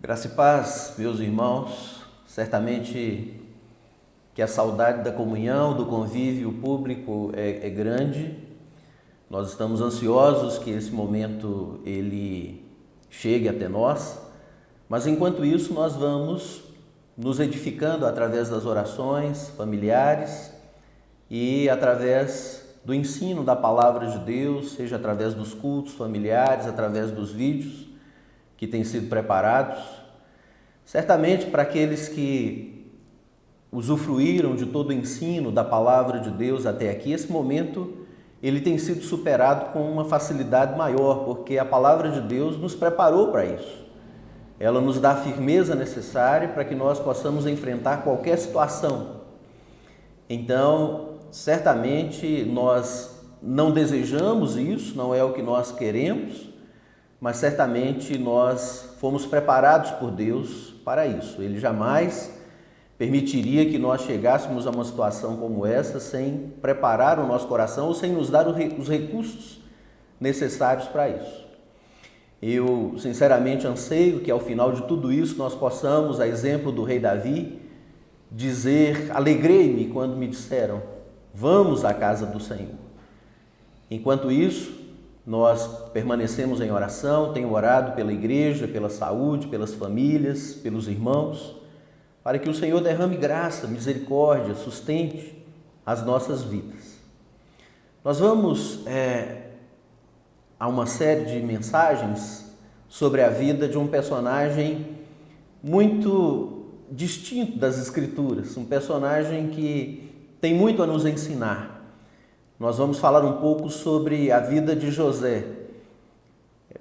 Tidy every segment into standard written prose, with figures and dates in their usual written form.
Graça e paz, meus irmãos. Certamente que a saudade da comunhão, do convívio público é grande. Nós estamos ansiosos que esse momento ele chegue até nós, mas enquanto isso nós vamos nos edificando através das orações familiares e através do ensino da palavra de Deus, seja através dos cultos familiares, através dos vídeos que têm sido preparados. Certamente para aqueles que usufruíram de todo o ensino da palavra de Deus até aqui, esse momento ele tem sido superado com uma facilidade maior, porque a palavra de Deus nos preparou para isso. Ela nos dá a firmeza necessária para que nós possamos enfrentar qualquer situação. Então, certamente nós não desejamos isso, não é o que nós queremos, mas certamente nós fomos preparados por Deus para isso. Ele jamais permitiria que nós chegássemos a uma situação como essa sem preparar o nosso coração ou sem nos dar os recursos necessários para isso. Eu, sinceramente, anseio que ao final de tudo isso nós possamos, a exemplo do rei Davi, dizer: alegrei-me quando me disseram, vamos à casa do Senhor. Enquanto isso, nós permanecemos em oração, tenho orado pela igreja, pela saúde, pelas famílias, pelos irmãos, para que o Senhor derrame graça, misericórdia, sustente as nossas vidas. Nós vamos a uma série de mensagens sobre a vida de um personagem muito distinto das Escrituras, um personagem que tem muito a nos ensinar. Nós vamos falar um pouco sobre a vida de José,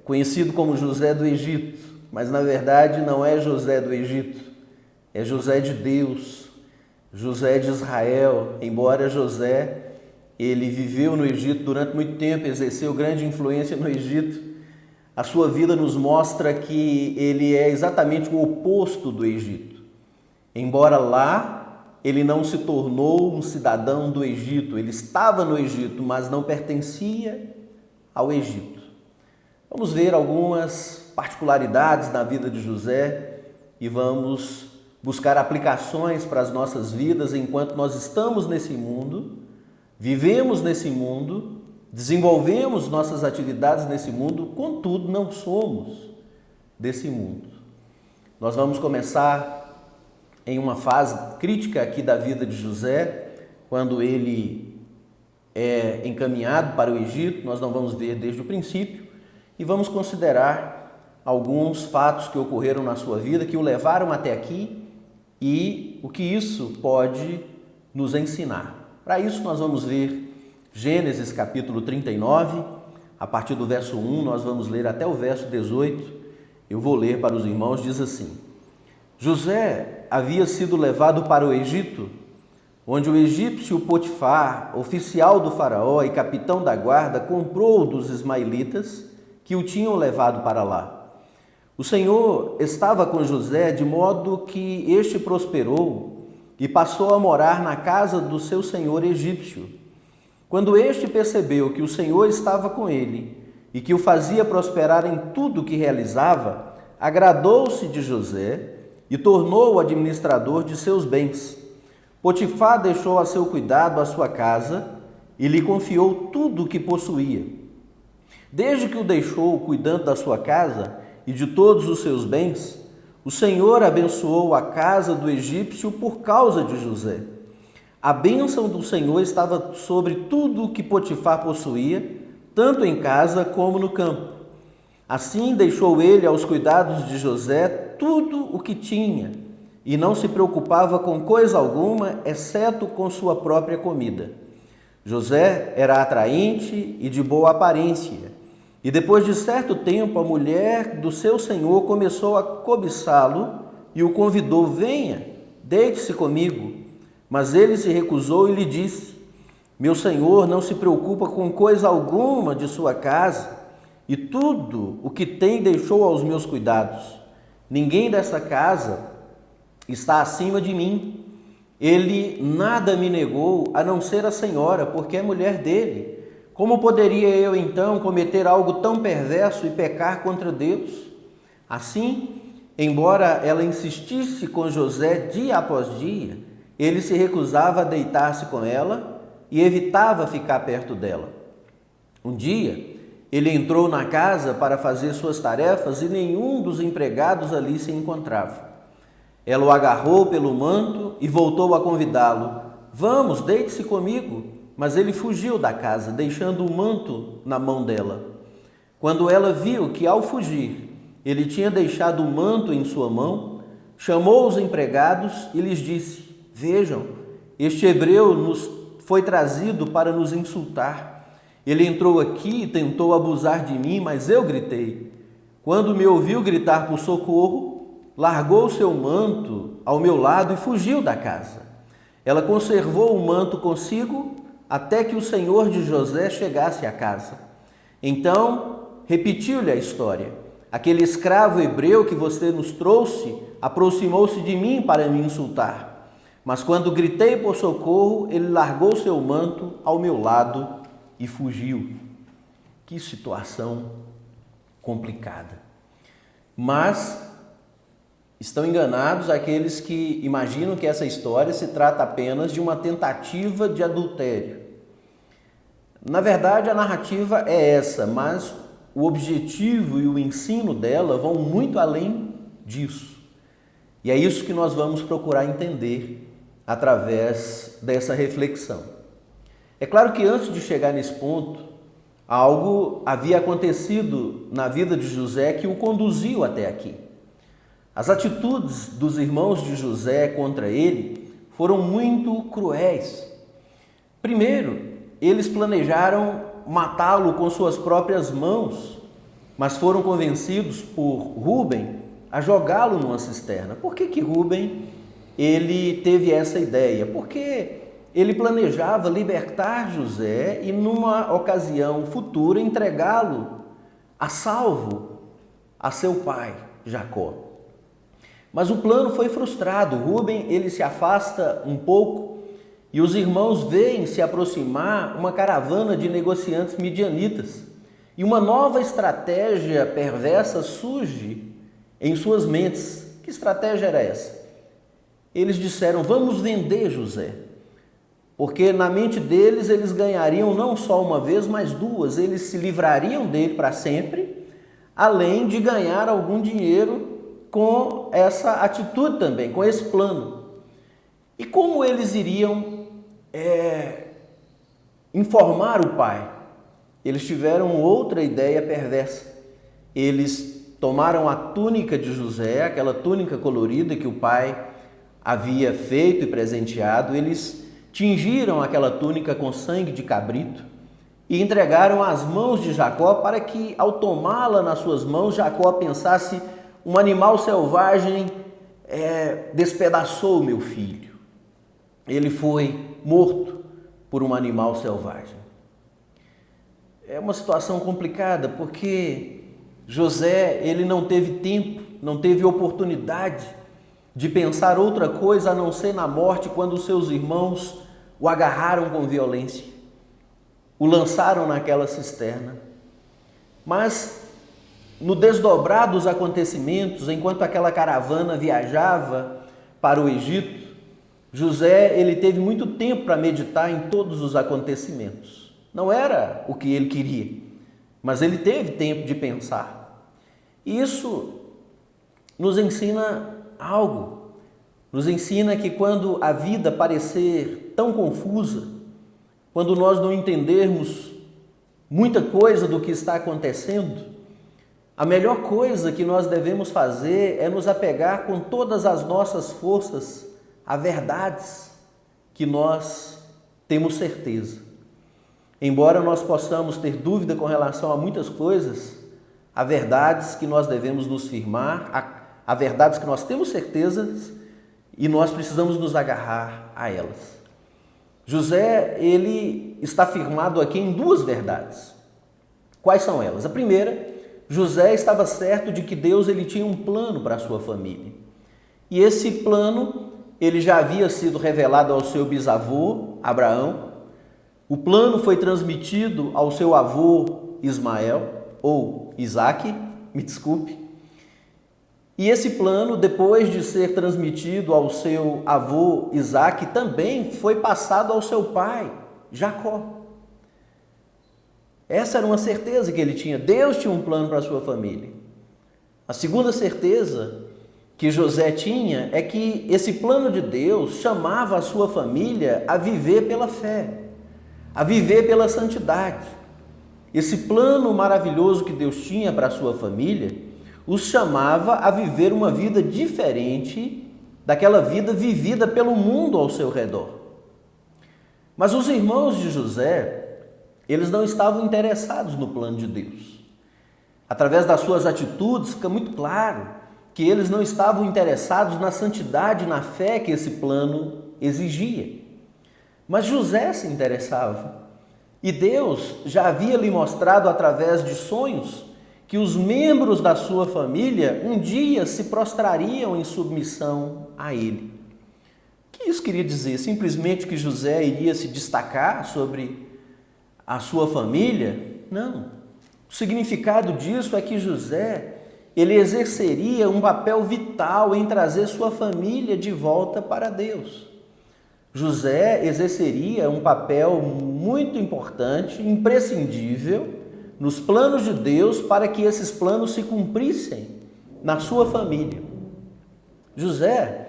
conhecido como José do Egito, mas na verdade não é José do Egito, é José de Deus, José de Israel. Embora José, ele viveu no Egito durante muito tempo, exerceu grande influência no Egito, a sua vida nos mostra que ele é exatamente o oposto do Egito. Embora lá ele não se tornou um cidadão do Egito, ele estava no Egito, mas não pertencia ao Egito. Vamos ver algumas particularidades da vida de José e vamos buscar aplicações para as nossas vidas enquanto nós estamos nesse mundo, vivemos nesse mundo, desenvolvemos nossas atividades nesse mundo, contudo não somos desse mundo. Nós vamos começar em uma fase crítica aqui da vida de José, quando ele é encaminhado para o Egito. Nós não vamos ver desde o princípio e vamos considerar alguns fatos que ocorreram na sua vida, que o levaram até aqui e o que isso pode nos ensinar. Para isso nós vamos ver Gênesis capítulo 39, a partir do verso 1, nós vamos ler até o verso 18. Eu vou ler para os irmãos, diz assim: José havia sido levado para o Egito, onde o egípcio Potifar, oficial do faraó e capitão da guarda, comprou dos ismaelitas que o tinham levado para lá. O Senhor estava com José de modo que este prosperou e passou a morar na casa do seu senhor egípcio. Quando este percebeu que o Senhor estava com ele e que o fazia prosperar em tudo o que realizava, agradou-se de José e tornou-o administrador de seus bens. Potifar deixou a seu cuidado a sua casa e lhe confiou tudo o que possuía. Desde que o deixou cuidando da sua casa e de todos os seus bens, o Senhor abençoou a casa do egípcio por causa de José. A bênção do Senhor estava sobre tudo o que Potifar possuía, tanto em casa como no campo. Assim deixou ele aos cuidados de José tudo o que tinha, e não se preocupava com coisa alguma, exceto com sua própria comida. José era atraente e de boa aparência, e depois de certo tempo a mulher do seu senhor começou a cobiçá-lo e o convidou: venha, deite-se comigo. Mas ele se recusou e lhe disse: meu senhor não se preocupa com coisa alguma de sua casa, e tudo o que tem deixou aos meus cuidados. Ninguém dessa casa está acima de mim. Ele nada me negou, a não ser a senhora, porque é mulher dele. Como poderia eu, então, cometer algo tão perverso e pecar contra Deus? Assim, embora ela insistisse com José dia após dia, ele se recusava a deitar-se com ela e evitava ficar perto dela. Um dia, ele entrou na casa para fazer suas tarefas e nenhum dos empregados ali se encontrava. Ela o agarrou pelo manto e voltou a convidá-lo. Vamos, deite-se comigo. Mas ele fugiu da casa, deixando o manto na mão dela. Quando ela viu que, ao fugir, ele tinha deixado o manto em sua mão, chamou os empregados e lhes disse: Vejam, este hebreu nos foi trazido para nos insultar. Ele entrou aqui e tentou abusar de mim, mas eu gritei. Quando me ouviu gritar por socorro, largou seu manto ao meu lado e fugiu da casa. Ela conservou o manto consigo até que o senhor de José chegasse à casa. Então, repetiu-lhe a história. Aquele escravo hebreu que você nos trouxe aproximou-se de mim para me insultar. Mas quando gritei por socorro, ele largou seu manto ao meu lado e fugiu. Que situação complicada. Mas estão enganados aqueles que imaginam que essa história se trata apenas de uma tentativa de adultério. Na verdade, a narrativa é essa, mas o objetivo e o ensino dela vão muito além disso. E é isso que nós vamos procurar entender através dessa reflexão. É claro que antes de chegar nesse ponto, algo havia acontecido na vida de José que o conduziu até aqui. As atitudes dos irmãos de José contra ele foram muito cruéis. Primeiro, eles planejaram matá-lo com suas próprias mãos, mas foram convencidos por Rúben a jogá-lo numa cisterna. Por que Rúben ele teve essa ideia? Porque ele planejava libertar José e, numa ocasião futura, entregá-lo a salvo a seu pai, Jacó. Mas o plano foi frustrado. Rúben ele se afasta um pouco e os irmãos veem se aproximar uma caravana de negociantes midianitas. E uma nova estratégia perversa surge em suas mentes. Que estratégia era essa? Eles disseram: vamos vender José. Porque na mente deles eles ganhariam não só uma vez, mas duas. Eles se livrariam dele para sempre, além de ganhar algum dinheiro com essa atitude também, com esse plano. E como eles iriam informar o pai? Eles tiveram outra ideia perversa. Eles tomaram a túnica de José, aquela túnica colorida que o pai havia feito e presenteado, eles tingiram aquela túnica com sangue de cabrito e entregaram às mãos de Jacó para que, ao tomá-la nas suas mãos, Jacó pensasse: um animal selvagem despedaçou meu filho. Ele foi morto por um animal selvagem. É uma situação complicada porque José ele não teve tempo, não teve oportunidade de pensar outra coisa a não ser na morte quando seus irmãos o agarraram com violência, o lançaram naquela cisterna. Mas no desdobrar dos acontecimentos, enquanto aquela caravana viajava para o Egito, José ele teve muito tempo para meditar em todos os acontecimentos. Não era o que ele queria, mas ele teve tempo de pensar. E isso nos ensina algo. Nos ensina que quando a vida parecer tão confusa, quando nós não entendermos muita coisa do que está acontecendo, a melhor coisa que nós devemos fazer é nos apegar com todas as nossas forças a verdades que nós temos certeza. Embora nós possamos ter dúvida com relação a muitas coisas, há verdades que nós devemos nos firmar, há verdades que nós temos certezas e nós precisamos nos agarrar a elas. José, ele está firmado aqui em duas verdades. Quais são elas? A primeira, José estava certo de que Deus ele tinha um plano para a sua família. E esse plano ele já havia sido revelado ao seu bisavô, Abraão. O plano foi transmitido ao seu avô, Ismael, ou Isaque, me desculpe. E esse plano, depois de ser transmitido ao seu avô Isaque, também foi passado ao seu pai, Jacó. Essa era uma certeza que ele tinha. Deus tinha um plano para a sua família. A segunda certeza que José tinha é que esse plano de Deus chamava a sua família a viver pela fé, a viver pela santidade. Esse plano maravilhoso que Deus tinha para a sua família os chamava a viver uma vida diferente daquela vida vivida pelo mundo ao seu redor. Mas os irmãos de José, eles não estavam interessados no plano de Deus. Através das suas atitudes fica muito claro que eles não estavam interessados na santidade, na fé que esse plano exigia. Mas José se interessava. E Deus já havia lhe mostrado através de sonhos que os membros da sua família um dia se prostrariam em submissão a ele. O que isso queria dizer? Simplesmente que José iria se destacar sobre a sua família? Não. O significado disso é que José, ele exerceria um papel vital em trazer sua família de volta para Deus. José exerceria um papel muito importante, imprescindível, nos planos de Deus para que esses planos se cumprissem na sua família. José,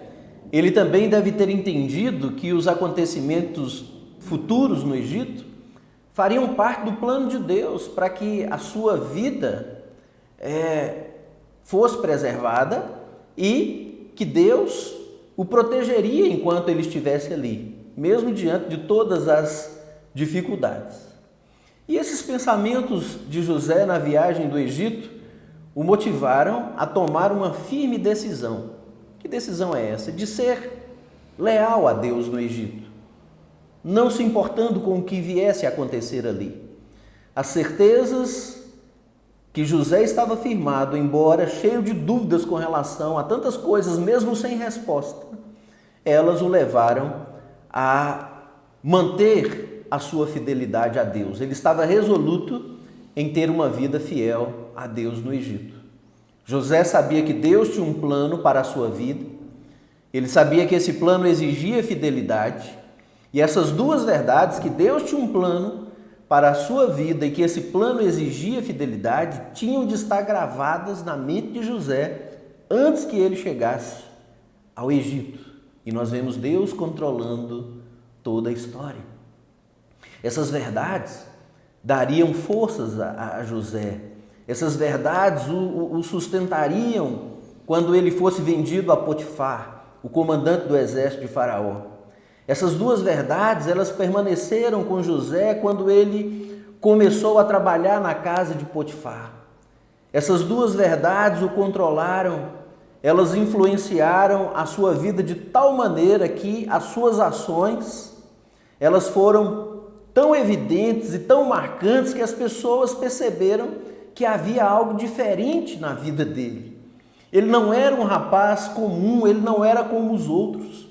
ele também deve ter entendido que os acontecimentos futuros no Egito fariam parte do plano de Deus para que a sua vida fosse preservada e que Deus o protegeria enquanto ele estivesse ali, mesmo diante de todas as dificuldades. E esses pensamentos de José na viagem do Egito o motivaram a tomar uma firme decisão. Que decisão é essa? De ser leal a Deus no Egito, não se importando com o que viesse a acontecer ali. As certezas que José estava firmado, embora cheio de dúvidas com relação a tantas coisas, mesmo sem resposta, elas o levaram a manter a sua fidelidade a Deus. Ele estava resoluto em ter uma vida fiel a Deus no Egito. José sabia que Deus tinha um plano para a sua vida, ele sabia que esse plano exigia fidelidade, e essas duas verdades, que Deus tinha um plano para a sua vida e que esse plano exigia fidelidade, tinham de estar gravadas na mente de José antes que ele chegasse ao Egito. E nós vemos Deus controlando toda a história. Essas verdades dariam forças a José. Essas verdades o sustentariam quando ele fosse vendido a Potifar, o comandante do exército de Faraó. Essas duas verdades, elas permaneceram com José quando ele começou a trabalhar na casa de Potifar. Essas duas verdades o controlaram, elas influenciaram a sua vida de tal maneira que as suas ações, elas foram tão evidentes e tão marcantes que as pessoas perceberam que havia algo diferente na vida dele. Ele não era um rapaz comum, ele não era como os outros.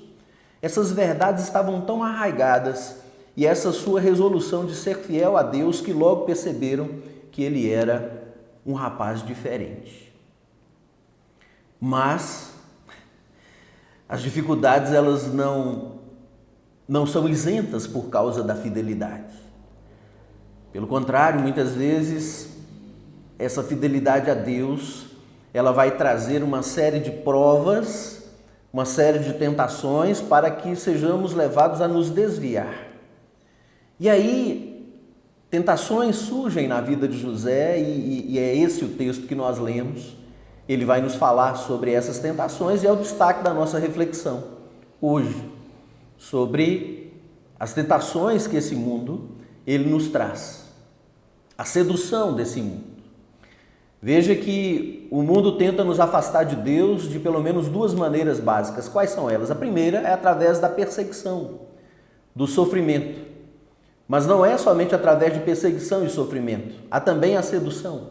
Essas verdades estavam tão arraigadas e essa sua resolução de ser fiel a Deus que logo perceberam que ele era um rapaz diferente. Mas as dificuldades, elas não são isentas por causa da fidelidade. Pelo contrário, muitas vezes essa fidelidade a Deus, ela vai trazer uma série de provas, uma série de tentações para que sejamos levados a nos desviar. E aí, tentações surgem na vida de José e é esse o texto que nós lemos. Ele vai nos falar sobre essas tentações e é o destaque da nossa reflexão hoje, sobre as tentações que esse mundo ele nos traz, a sedução desse mundo. Veja que o mundo tenta nos afastar de Deus de pelo menos duas maneiras básicas. Quais são elas? A primeira é através da perseguição, do sofrimento. Mas não é somente através de perseguição e sofrimento, há também a sedução.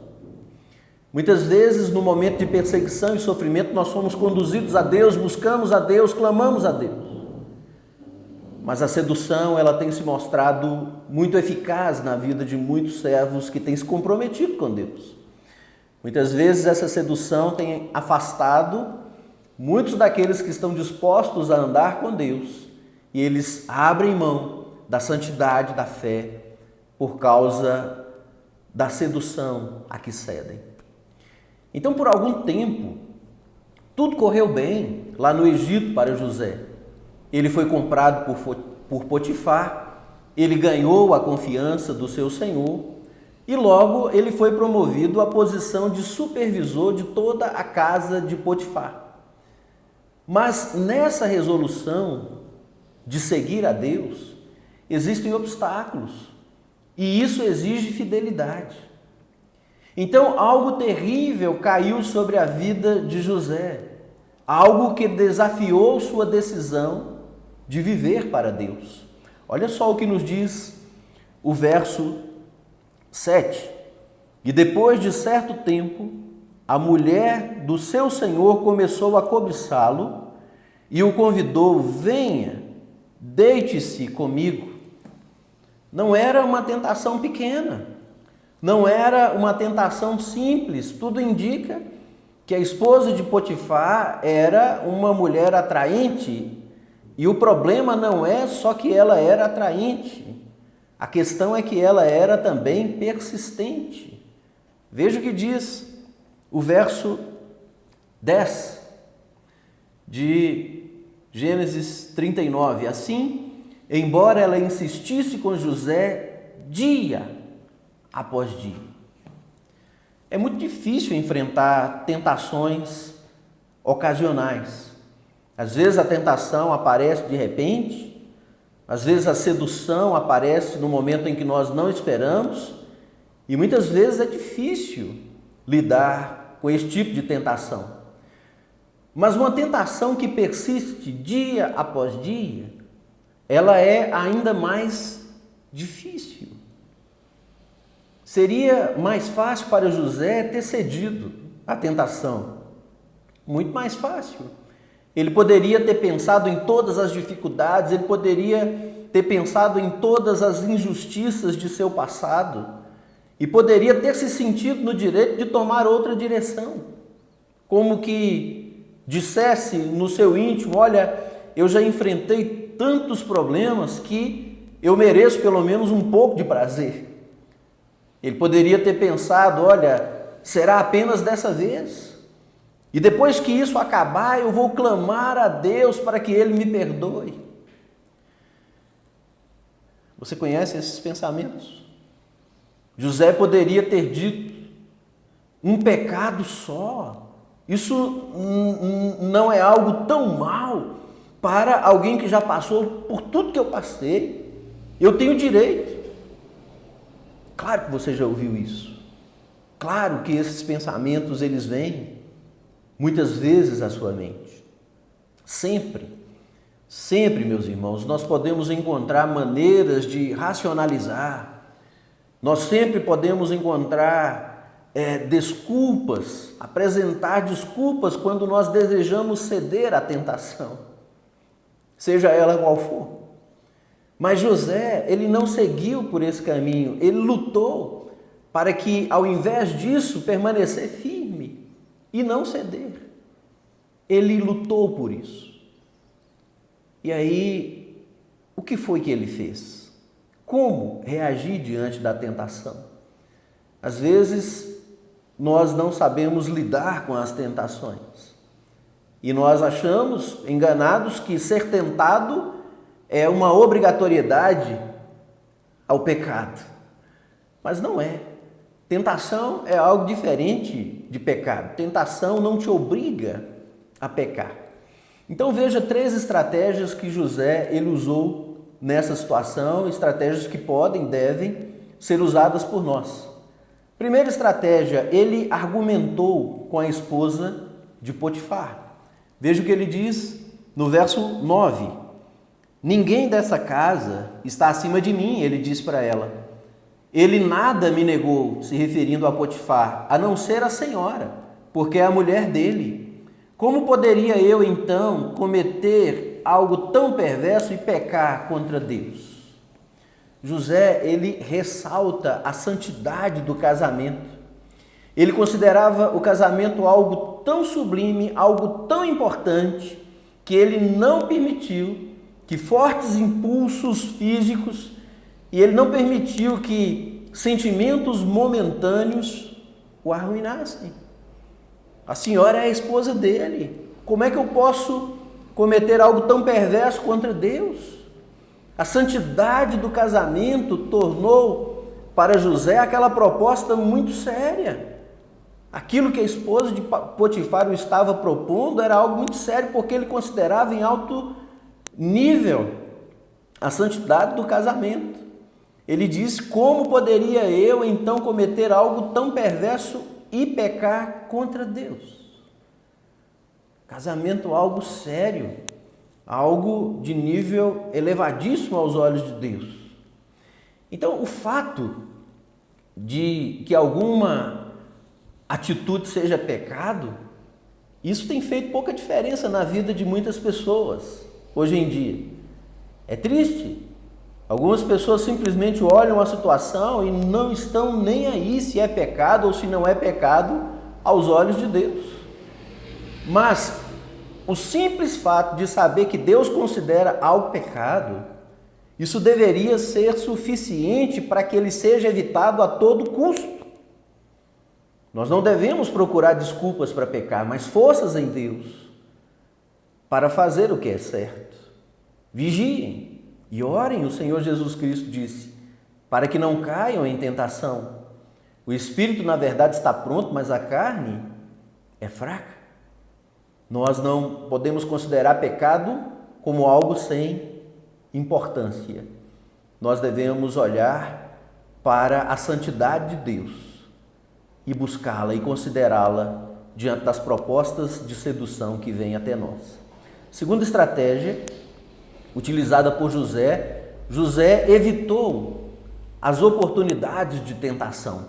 Muitas vezes, no momento de perseguição e sofrimento, nós somos conduzidos a Deus, buscamos a Deus, clamamos a Deus. Mas a sedução, ela tem se mostrado muito eficaz na vida de muitos servos que têm se comprometido com Deus. Muitas vezes essa sedução tem afastado muitos daqueles que estão dispostos a andar com Deus e eles abrem mão da santidade, da fé, por causa da sedução a que cedem. Então, por algum tempo, tudo correu bem lá no Egito para José. Ele foi comprado por Potifar, ele ganhou a confiança do seu senhor e logo ele foi promovido à posição de supervisor de toda a casa de Potifar. Mas nessa resolução de seguir a Deus, existem obstáculos e isso exige fidelidade. Então, algo terrível caiu sobre a vida de José, algo que desafiou sua decisão de viver para Deus. Olha só o que nos diz o verso 7. E depois de certo tempo, a mulher do seu senhor começou a cobiçá-lo e o convidou: venha, deite-se comigo. Não era uma tentação pequena, não era uma tentação simples. Tudo indica que a esposa de Potifar era uma mulher atraente e o problema não é só que ela era atraente, a questão é que ela era também persistente. Veja o que diz o verso 10 de Gênesis 39. Assim, embora ela insistisse com José dia após dia. É muito difícil enfrentar tentações ocasionais. Às vezes a tentação aparece de repente, às vezes a sedução aparece no momento em que nós não esperamos, e muitas vezes é difícil lidar com esse tipo de tentação. Mas uma tentação que persiste dia após dia, ela é ainda mais difícil. Seria mais fácil para José ter cedido à tentação. Muito mais fácil. Ele poderia ter pensado em todas as dificuldades, ele poderia ter pensado em todas as injustiças de seu passado e poderia ter se sentido no direito de tomar outra direção. Como que dissesse no seu íntimo: olha, eu já enfrentei tantos problemas que eu mereço pelo menos um pouco de prazer. Ele poderia ter pensado: olha, será apenas dessa vez? E depois que isso acabar, eu vou clamar a Deus para que Ele me perdoe. Você conhece esses pensamentos? José poderia ter dito: um pecado só. Isso não é algo tão mal para alguém que já passou por tudo que eu passei. Eu tenho direito. Claro que você já ouviu isso. Claro que esses pensamentos, eles vêm muitas vezes à sua mente. Sempre, meus irmãos, nós podemos encontrar maneiras de racionalizar. Nós sempre podemos encontrar desculpas, apresentar desculpas quando nós desejamos ceder à tentação, seja ela qual for. Mas José, ele não seguiu por esse caminho, ele lutou para que, ao invés disso, permanecer firme e não ceder. Ele lutou por isso. E aí, o que foi que ele fez? Como reagir diante da tentação? Às vezes, nós não sabemos lidar com as tentações. E nós achamos, enganados, que ser tentado é uma obrigatoriedade ao pecado. Mas não é. Tentação é algo diferente de pecado. Tentação não te obriga a pecar. Então veja 3 estratégias que José ele usou nessa situação, estratégias que podem, devem ser usadas por nós. Primeira estratégia, ele argumentou com a esposa de Potifar. Veja o que ele diz no verso 9. Ninguém dessa casa está acima de mim, ele diz para ela. Ele nada me negou, se referindo a Potifar, a não ser a senhora, porque é a mulher dele. Como poderia eu, então, cometer algo tão perverso e pecar contra Deus? José, ele ressalta a santidade do casamento. Ele considerava o casamento algo tão sublime, algo tão importante, que ele não permitiu que fortes impulsos físicos e ele não permitiu que sentimentos momentâneos o arruinassem. A senhora é a esposa dele. Como é que eu posso cometer algo tão perverso contra Deus? A santidade do casamento tornou para José aquela proposta muito séria. Aquilo que a esposa de Potifar o estava propondo era algo muito sério, porque ele considerava em alto nível a santidade do casamento. Ele diz: como poderia eu então cometer algo tão perverso e pecar contra Deus? Casamento, algo sério, algo de nível elevadíssimo aos olhos de Deus. Então, o fato de que alguma atitude seja pecado, isso tem feito pouca diferença na vida de muitas pessoas hoje em dia. É triste. Algumas pessoas simplesmente olham a situação e não estão nem aí se é pecado ou se não é pecado aos olhos de Deus. Mas o simples fato de saber que Deus considera algo pecado, isso deveria ser suficiente para que ele seja evitado a todo custo. Nós não devemos procurar desculpas para pecar, mas forças em Deus para fazer o que é certo. Vigiem e orem, o Senhor Jesus Cristo disse, para que não caiam em tentação. O espírito, na verdade, está pronto, mas a carne é fraca. Nós não podemos considerar pecado como algo sem importância. Nós devemos olhar para a santidade de Deus e buscá-la e considerá-la diante das propostas de sedução que vêm até nós. Segunda estratégia utilizada por José, José evitou as oportunidades de tentação.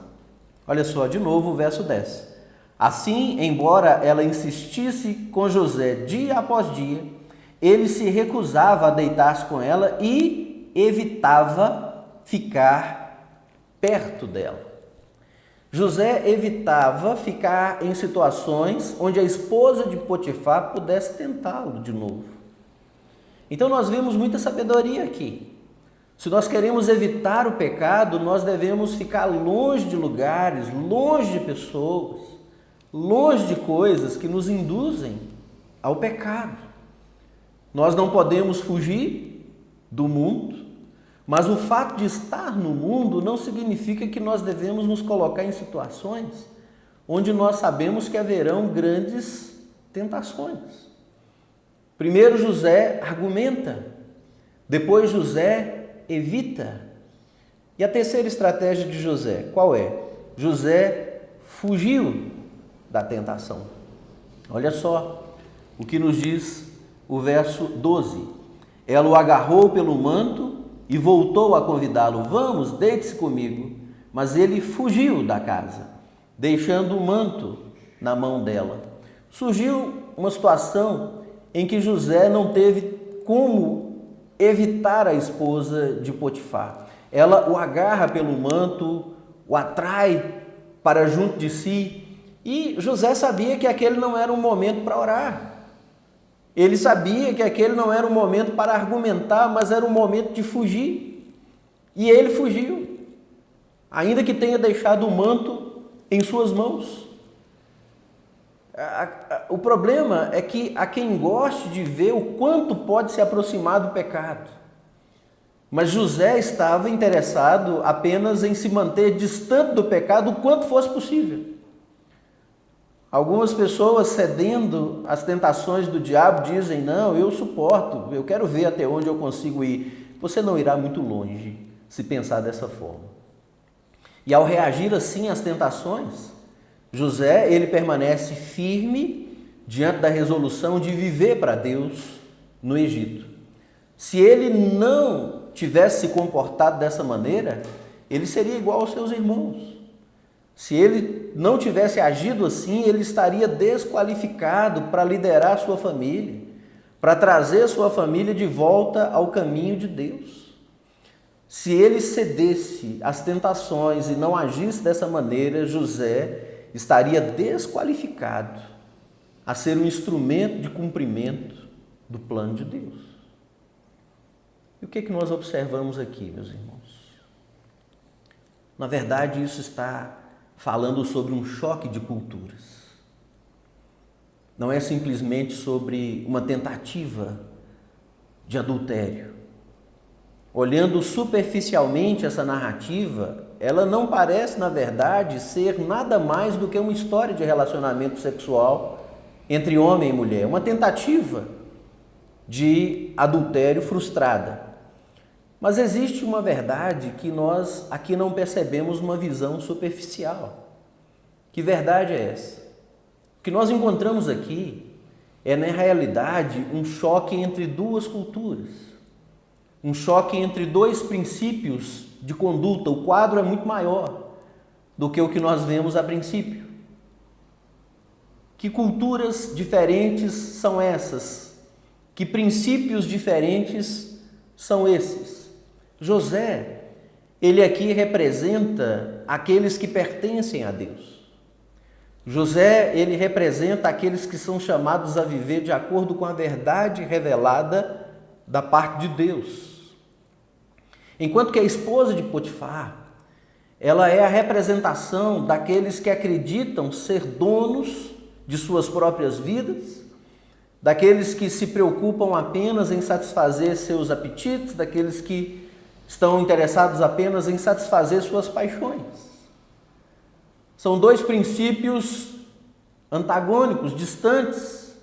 Olha só, de novo o verso 10. Assim, embora ela insistisse com José dia após dia, ele se recusava a deitar-se com ela e evitava ficar perto dela. José evitava ficar em situações onde a esposa de Potifar pudesse tentá-lo de novo. Então nós vemos muita sabedoria aqui. Se nós queremos evitar o pecado, nós devemos ficar longe de lugares, longe de pessoas, longe de coisas que nos induzem ao pecado. Nós não podemos fugir do mundo, mas o fato de estar no mundo não significa que nós devemos nos colocar em situações onde nós sabemos que haverão grandes tentações. Primeiro José argumenta, depois José evita. E a terceira estratégia de José, qual é? José fugiu da tentação. Olha só o que nos diz o verso 12. Ela o agarrou pelo manto e voltou a convidá-lo: vamos, deite-se comigo. Mas ele fugiu da casa, deixando o manto na mão dela. Surgiu uma situação em que José não teve como evitar a esposa de Potifar. Ela o agarra pelo manto, o atrai para junto de si, e José sabia que aquele não era um momento para orar. Ele sabia que aquele não era um momento para argumentar, mas era um momento de fugir. E ele fugiu, ainda que tenha deixado o manto em suas mãos. O problema é que há quem goste de ver o quanto pode se aproximar do pecado. Mas José estava interessado apenas em se manter distante do pecado o quanto fosse possível. Algumas pessoas, cedendo às tentações do diabo, dizem: não, eu suporto, eu quero ver até onde eu consigo ir. Você não irá muito longe se pensar dessa forma. E ao reagir assim às tentações, José, ele permanece firme diante da resolução de viver para Deus no Egito. Se ele não tivesse se comportado dessa maneira, ele seria igual aos seus irmãos. Se ele não tivesse agido assim, ele estaria desqualificado para liderar sua família, para trazer sua família de volta ao caminho de Deus. Se ele cedesse às tentações e não agisse dessa maneira, José, estaria desqualificado a ser um instrumento de cumprimento do plano de Deus. E o que é que nós observamos aqui, meus irmãos? Na verdade, isso está falando sobre um choque de culturas. Não é simplesmente sobre uma tentativa de adultério. Olhando superficialmente essa narrativa, ela não parece, na verdade, ser nada mais do que uma história de relacionamento sexual entre homem e mulher, uma tentativa de adultério frustrada. Mas existe uma verdade que nós aqui não percebemos uma visão superficial. Que verdade é essa? O que nós encontramos aqui é, na realidade, um choque entre duas culturas. Um choque entre dois princípios de conduta. O quadro é muito maior do que o que nós vemos a princípio. Que culturas diferentes são essas? Que princípios diferentes são esses? José, ele aqui representa aqueles que pertencem a Deus. José, ele representa aqueles que são chamados a viver de acordo com a verdade revelada da parte de Deus. Enquanto que a esposa de Potifar, ela é a representação daqueles que acreditam ser donos de suas próprias vidas, daqueles que se preocupam apenas em satisfazer seus apetites, daqueles que estão interessados apenas em satisfazer suas paixões. São dois princípios antagônicos, distantes.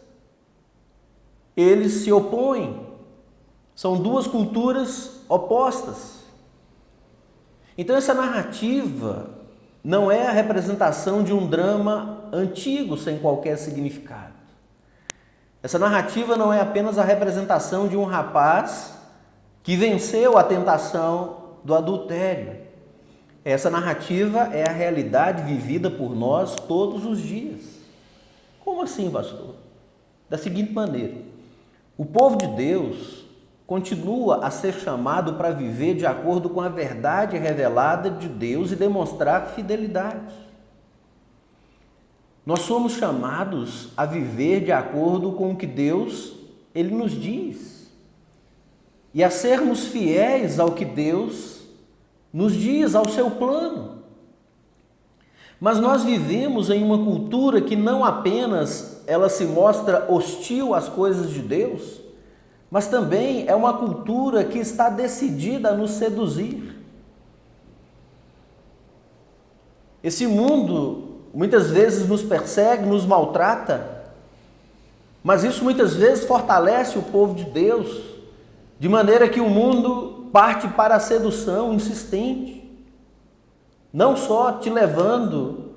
Eles se opõem. São duas culturas opostas. Então essa narrativa não é a representação de um drama antigo sem qualquer significado. Essa narrativa não é apenas a representação de um rapaz que venceu a tentação do adultério. Essa narrativa é a realidade vivida por nós todos os dias. Como assim, pastor? Da seguinte maneira: o povo de Deus continua a ser chamado para viver de acordo com a verdade revelada de Deus e demonstrar fidelidade. Nós somos chamados a viver de acordo com o que Deus, Ele nos diz. E a sermos fiéis ao que Deus nos diz, ao seu plano. Mas nós vivemos em uma cultura que não apenas ela se mostra hostil às coisas de Deus, mas também é uma cultura que está decidida a nos seduzir. Esse mundo muitas vezes nos persegue, nos maltrata, mas isso muitas vezes fortalece o povo de Deus, de maneira que o mundo parte para a sedução insistente, não só te levando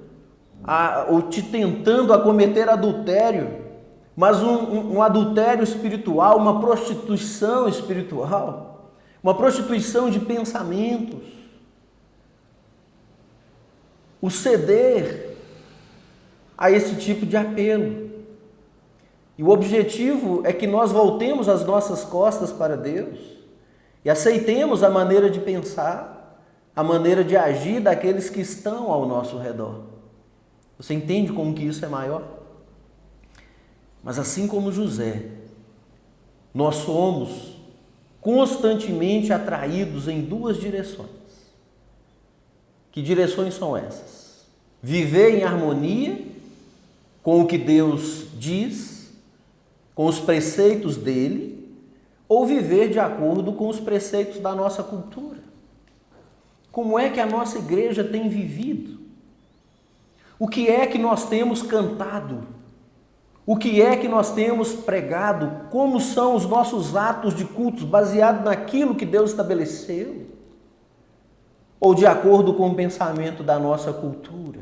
ou te tentando a cometer adultério, mas um adultério espiritual, uma prostituição espiritual, uma prostituição de pensamentos. O ceder a esse tipo de apelo. E o objetivo é que nós voltemos as nossas costas para Deus e aceitemos a maneira de pensar, a maneira de agir daqueles que estão ao nosso redor. Você entende como que isso é maior? Mas assim como José, nós somos constantemente atraídos em duas direções. Que direções são essas? Viver em harmonia com o que Deus diz, com os preceitos dele, ou viver de acordo com os preceitos da nossa cultura. Como é que a nossa igreja tem vivido? O que é que nós temos cantado? O que é que nós temos pregado? Como são os nossos atos de cultos baseados naquilo que Deus estabeleceu? Ou de acordo com o pensamento da nossa cultura?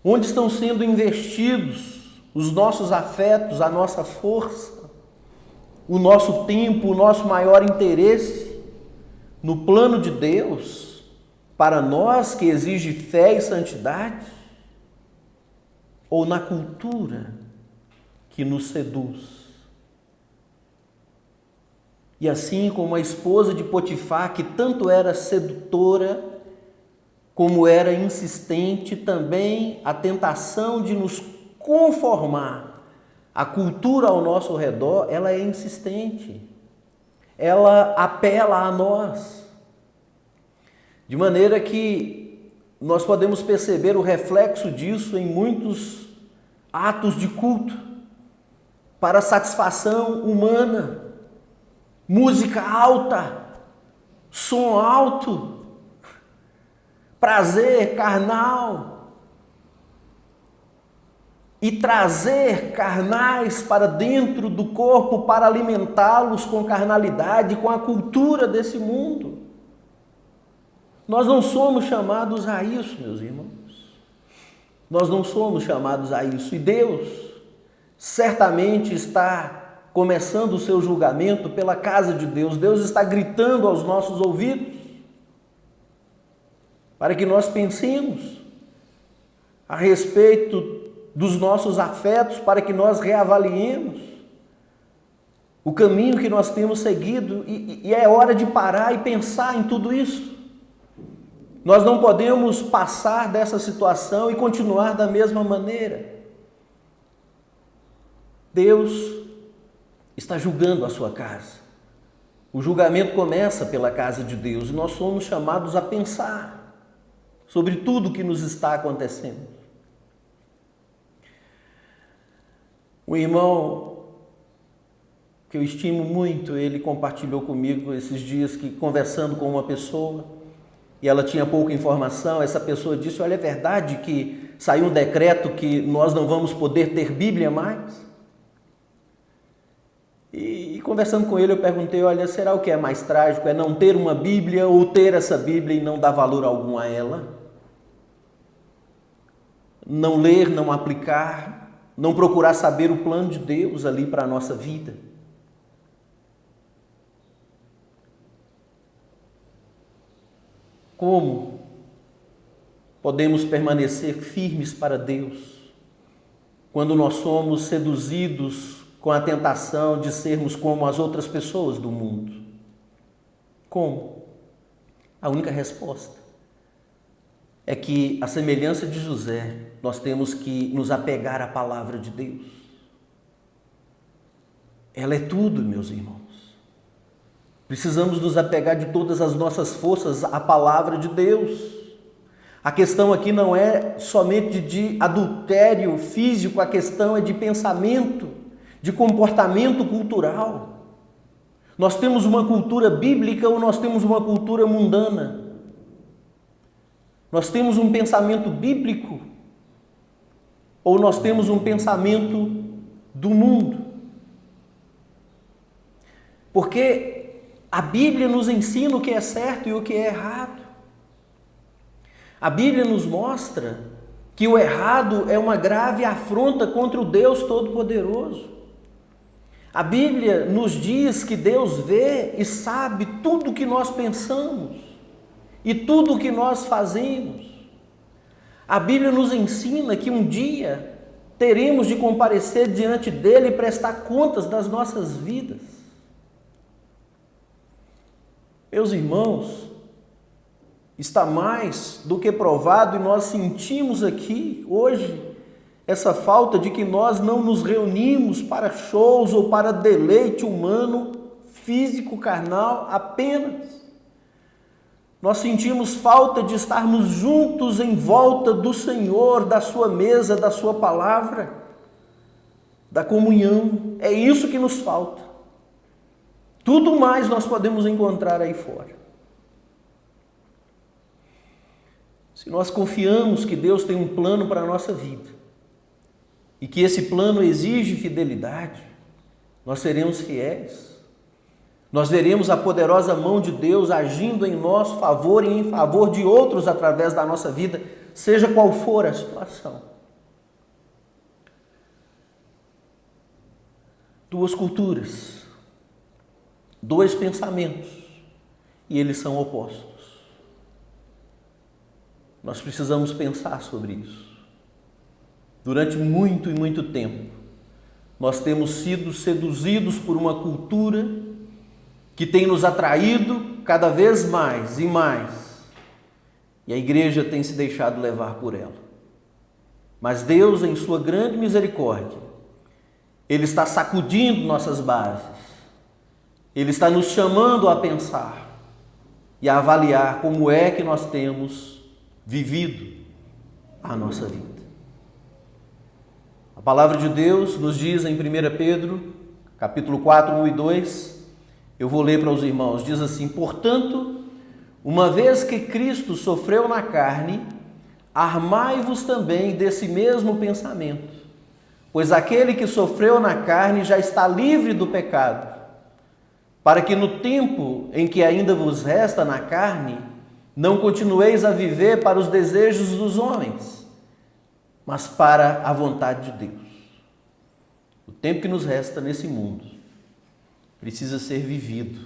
Onde estão sendo investidos os nossos afetos, a nossa força, o nosso tempo, o nosso maior interesse no plano de Deus, para nós que exige fé e santidade, ou na cultura que nos seduz? E assim como a esposa de Potifar, que tanto era sedutora, como era insistente também a tentação de nos conformar à cultura ao nosso redor, ela é insistente. Ela apela a nós. De maneira que nós podemos perceber o reflexo disso em muitos atos de culto para satisfação humana. Música alta, som alto, prazer carnal e trazer carnais para dentro do corpo para alimentá-los com carnalidade, com a cultura desse mundo. Nós não somos chamados a isso, meus irmãos. Nós não somos chamados a isso. E Deus certamente está começando o seu julgamento pela casa de Deus. Deus está gritando aos nossos ouvidos para que nós pensemos a respeito dos nossos afetos, para que nós reavaliemos o caminho que nós temos seguido, e é hora de parar e pensar em tudo isso. Nós não podemos passar dessa situação e continuar da mesma maneira. Deus está julgando a sua casa. O julgamento começa pela casa de Deus e nós somos chamados a pensar sobre tudo o que nos está acontecendo. Um irmão que eu estimo muito, ele compartilhou comigo esses dias que, conversando com uma pessoa, e ela tinha pouca informação, essa pessoa disse: olha, é verdade que saiu um decreto que nós não vamos poder ter Bíblia mais? E conversando com ele eu perguntei: olha, será o que é mais trágico? É não ter uma Bíblia ou ter essa Bíblia e não dar valor algum a ela? Não ler, não aplicar, não procurar saber o plano de Deus ali para a nossa vida? Como podemos permanecer firmes para Deus quando nós somos seduzidos com a tentação de sermos como as outras pessoas do mundo? Como? A única resposta é que, à semelhança de José, nós temos que nos apegar à palavra de Deus. Ela é tudo, meus irmãos. Precisamos nos apegar de todas as nossas forças à palavra de Deus. A questão aqui não é somente de adultério físico, a questão é de pensamento, de comportamento cultural. Nós temos uma cultura bíblica ou nós temos uma cultura mundana? Nós temos um pensamento bíblico ou nós temos um pensamento do mundo? Porque a Bíblia nos ensina o que é certo e o que é errado. A Bíblia nos mostra que o errado é uma grave afronta contra o Deus Todo-Poderoso. A Bíblia nos diz que Deus vê e sabe tudo o que nós pensamos e tudo o que nós fazemos. A Bíblia nos ensina que um dia teremos de comparecer diante dele e prestar contas das nossas vidas. Meus irmãos, está mais do que provado, e nós sentimos aqui hoje essa falta de que nós não nos reunimos para shows ou para deleite humano, físico, carnal apenas. Nós sentimos falta de estarmos juntos em volta do Senhor, da sua mesa, da sua palavra, da comunhão. É isso que nos falta. Tudo mais nós podemos encontrar aí fora. Se nós confiamos que Deus tem um plano para a nossa vida e que esse plano exige fidelidade, nós seremos fiéis. Nós veremos a poderosa mão de Deus agindo em nosso favor e em favor de outros através da nossa vida, seja qual for a situação. Duas culturas, dois pensamentos, e eles são opostos. Nós precisamos pensar sobre isso. Durante muito e muito tempo, nós temos sido seduzidos por uma cultura que tem nos atraído cada vez mais e mais. e a igreja tem se deixado levar por ela. Mas Deus, em sua grande misericórdia, Ele está sacudindo nossas bases, Ele está nos chamando a pensar e a avaliar como é que nós temos vivido a nossa vida. A palavra de Deus nos diz em 1 Pedro, capítulo 4, 1 e 2, eu vou ler para os irmãos, diz assim: portanto, uma vez que Cristo sofreu na carne, armai-vos também desse mesmo pensamento, pois aquele que sofreu na carne já está livre do pecado, para que no tempo em que ainda vos resta na carne, não continueis a viver para os desejos dos homens, mas para a vontade de Deus. O tempo que nos resta nesse mundo precisa ser vivido,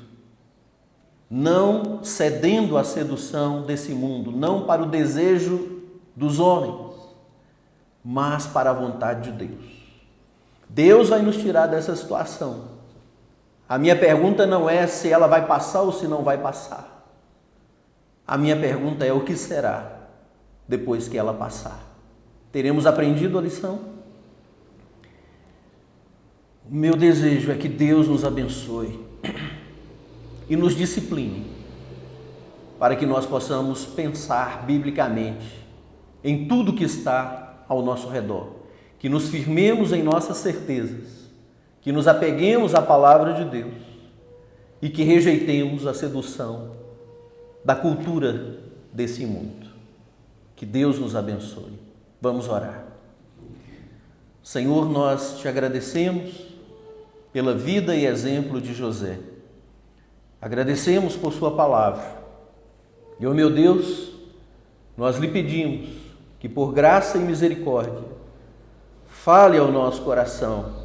não cedendo à sedução desse mundo, não para o desejo dos homens, mas para a vontade de Deus. Deus vai nos tirar dessa situação. A minha pergunta não é se ela vai passar ou se não vai passar. A minha pergunta é o que será depois que ela passar. Teremos aprendido a lição? O meu desejo é que Deus nos abençoe e nos discipline para que nós possamos pensar biblicamente em tudo que está ao nosso redor, que nos firmemos em nossas certezas, que nos apeguemos à palavra de Deus e que rejeitemos a sedução da cultura desse mundo. Que Deus nos abençoe. Vamos orar. Senhor, nós te agradecemos pela vida e exemplo de José. Agradecemos por sua palavra. E, ó meu Deus, nós lhe pedimos que por graça e misericórdia fale ao nosso coração.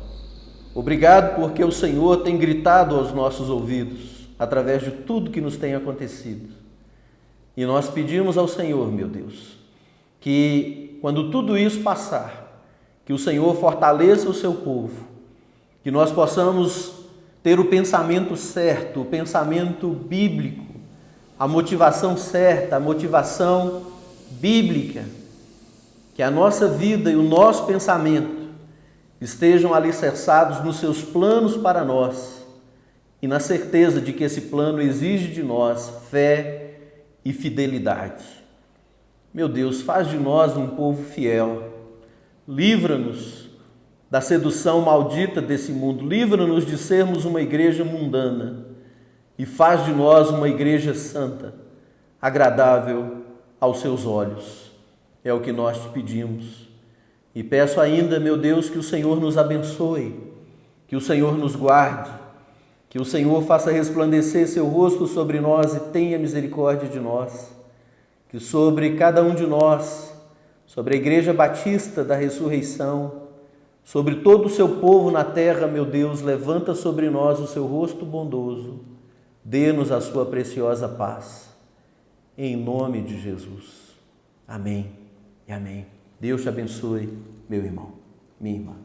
Obrigado porque o Senhor tem gritado aos nossos ouvidos através de tudo que nos tem acontecido. E nós pedimos ao Senhor, meu Deus, que quando tudo isso passar, que o Senhor fortaleça o seu povo, que nós possamos ter o pensamento certo, o pensamento bíblico, a motivação certa, a motivação bíblica, que a nossa vida e o nosso pensamento estejam alicerçados nos seus planos para nós e na certeza de que esse plano exige de nós fé e fidelidade. Meu Deus, faz de nós um povo fiel, livra-nos da sedução maldita desse mundo, livra-nos de sermos uma igreja mundana e faz de nós uma igreja santa, agradável aos seus olhos. É o que nós te pedimos. E peço ainda, meu Deus, que o Senhor nos abençoe, que o Senhor nos guarde, que o Senhor faça resplandecer seu rosto sobre nós e tenha misericórdia de nós, que sobre cada um de nós, sobre a Igreja Batista da Ressurreição, sobre todo o seu povo na terra, meu Deus, levanta sobre nós o seu rosto bondoso, dê-nos a sua preciosa paz, em nome de Jesus. Amém e amém. Deus te abençoe, meu irmão, minha irmã.